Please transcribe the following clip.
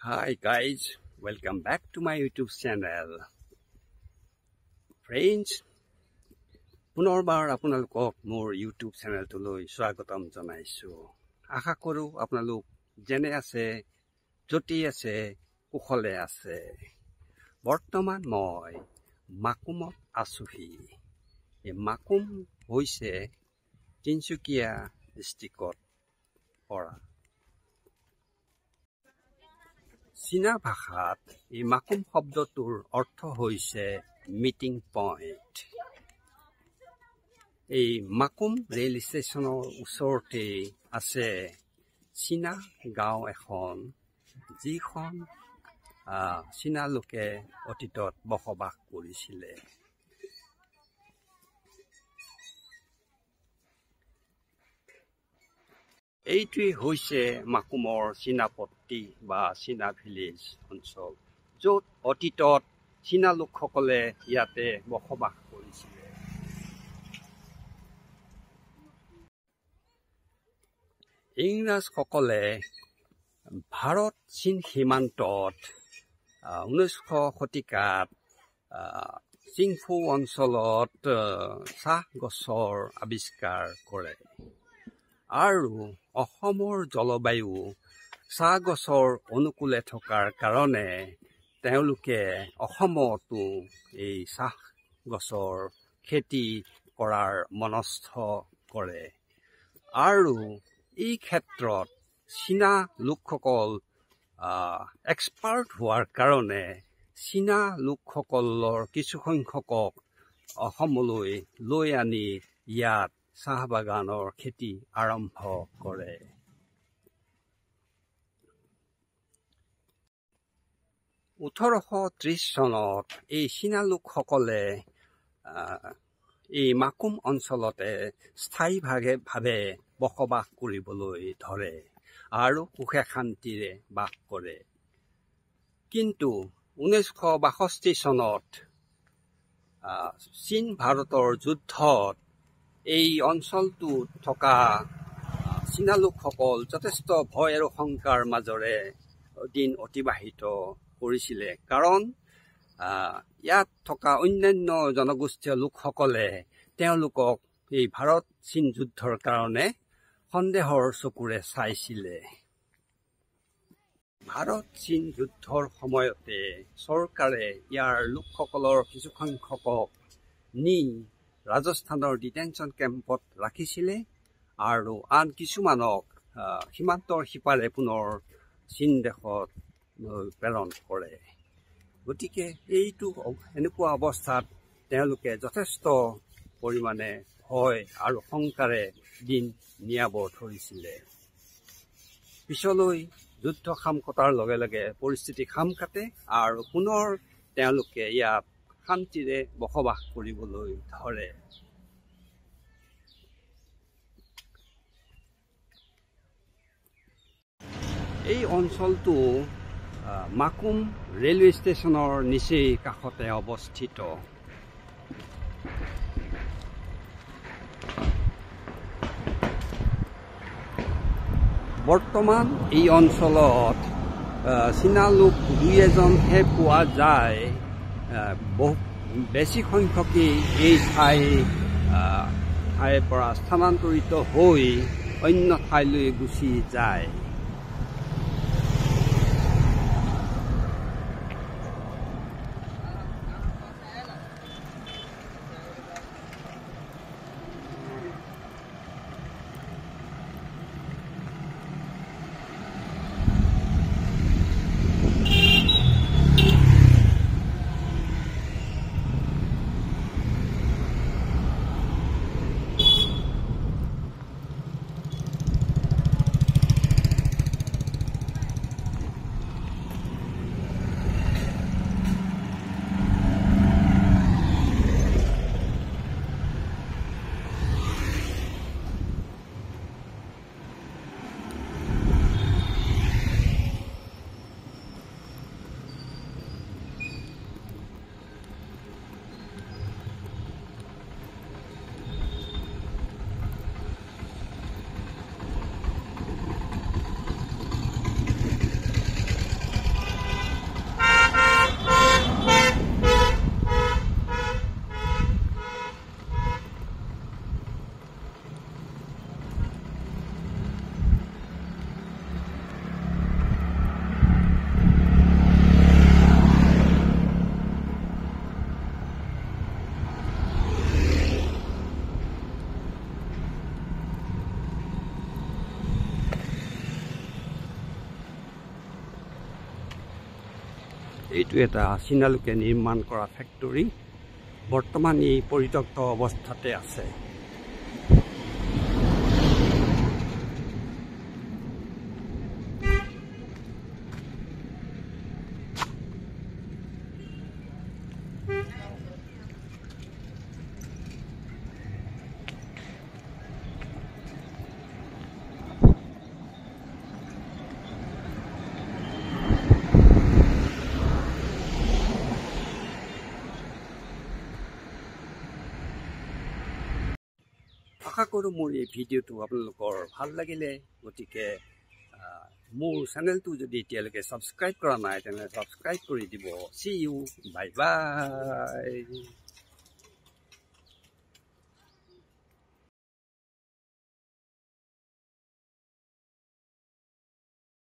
Hi guys, welcome back to my YouTube channel. Friends, পুনৰবাৰ আপোনালোকক মোৰ YouTube চেনেলটোলৈ স্বাগতম জনাইছো। আশা কৰো আপোনালোক যেনে আছে, যতি আছে, কুশলে আছে। বৰ্তমান মই মাকুমত আছোহি। এই মাকুম হৈছে তিনচুকীয়া ডিষ্ট্ৰিক্টত পৰা। চীনা ভাষাত এই মাকুম শব্দটোৰ অৰ্থ হৈছে মিটিং পইণ্ট। এই মাকুম ৰেল ষ্টেচনৰ ওচৰতে আছে চীনা গাঁও এখন, যিখন চীনা লোকে অতীতত বসবাস কৰিছিলে। এইটোৱেই হৈছে মাকুমৰ চীনাপট্টি বা চীনা ভিলেজ অঞ্চল, য'ত অতীতত চীনা লোকসকলে ইয়াতে বসবাস কৰিছিলে। ইংৰাজসকলে ভাৰত চীন সীমান্তত 19শ শতিকাত চিংফু অঞ্চলত চাহ গছৰ আৱিষ্কাৰ কৰে আৰু অসমৰ জলবায়ু চাহ গছৰ অনুকূলে থকাৰ কাৰণে তেওঁলোকে অসমতো এই চাহ গছৰ খেতি কৰাৰ মনস্থ কৰে আৰু এই ক্ষেত্ৰত চীনা লোকসকল এক্সপাৰ্ট হোৱাৰ কাৰণে চীনা লোকসকলৰ কিছুসংখ্যকক অসমলৈ লৈ আনি ইয়াত চাহ বাগানৰ খেতি আৰম্ভ কৰে। ওঠৰশ 30 চনত এই চীনা লোকসকলে এই মাকুম অঞ্চলতে স্থায়ীভাৱে বসবাস কৰিবলৈ ধৰে আৰু সুখে শান্তিৰে বাস কৰে। কিন্তু 1962 চনত চীন ভাৰতৰ যুদ্ধত এই অঞ্চলটোত থকা চীনা লোকসকল যথেষ্ট ভয় আৰু শংকাৰ মাজৰে দিন অতিবাহিত কৰিছিলে, কাৰণ ইয়াত থকা অন্যান্য জনগোষ্ঠীয় লোকসকলে তেওঁলোকক এই ভাৰত চীন যুদ্ধৰ কাৰণে সন্দেহৰ চকুৰে চাইছিলে। ভাৰত চীন যুদ্ধৰ সময়তে চৰকাৰে ইয়াৰ লোকসকলৰ কিছুসংখ্যকক নি ৰাজস্থানৰ ডিটেনশ্যন কেম্পত ৰাখিছিলে আৰু আন কিছুমানক সীমান্তৰ সিপাৰে পুনৰ চীন দেশত প্ৰেৰণ কৰে। গতিকে এইটো এনেকুৱা অৱস্থাত তেওঁলোকে যথেষ্ট পৰিমাণে ভয় আৰু শংকাৰে দিন নিয়াব ধৰিছিলে। পিছলৈ যুদ্ধ খাম কটাৰ লগে লগে পৰিস্থিতি খাম কাটে আৰু পুনৰ তেওঁলোকে ইয়াত শান্তিৰে বসবাস কৰিবলৈ ধৰে। এই অঞ্চলটো মাকুম ৰেলৱে ষ্টেচনৰ নিচেই কাষতে অৱস্থিত। বৰ্তমান এই অঞ্চলত চীনা লোক দুই এজনহে পোৱা যায়। বহু বেছি সংখ্যকেই এই ঠাইৰ পৰা স্থানান্তৰিত হৈ অন্য ঠাইলৈ গুচি যায়। এইটো এটা চীনা লোকে নিৰ্মাণ কৰা ফেক্টৰী বৰ্তমান এই পৰিত্যক্ত অৱস্থাতে আছে আশা কৰোঁ মোৰ এই ভিডিঅ'টো আপোনালোকৰ ভাল লাগিলে গতিকে মোৰ চেনেলটো যদি এতিয়ালৈকে ছাবস্ক্ৰাইব কৰা নাই তেনেহ'লে ছাবস্ক্ৰাইব কৰি দিব। See you, bye bye.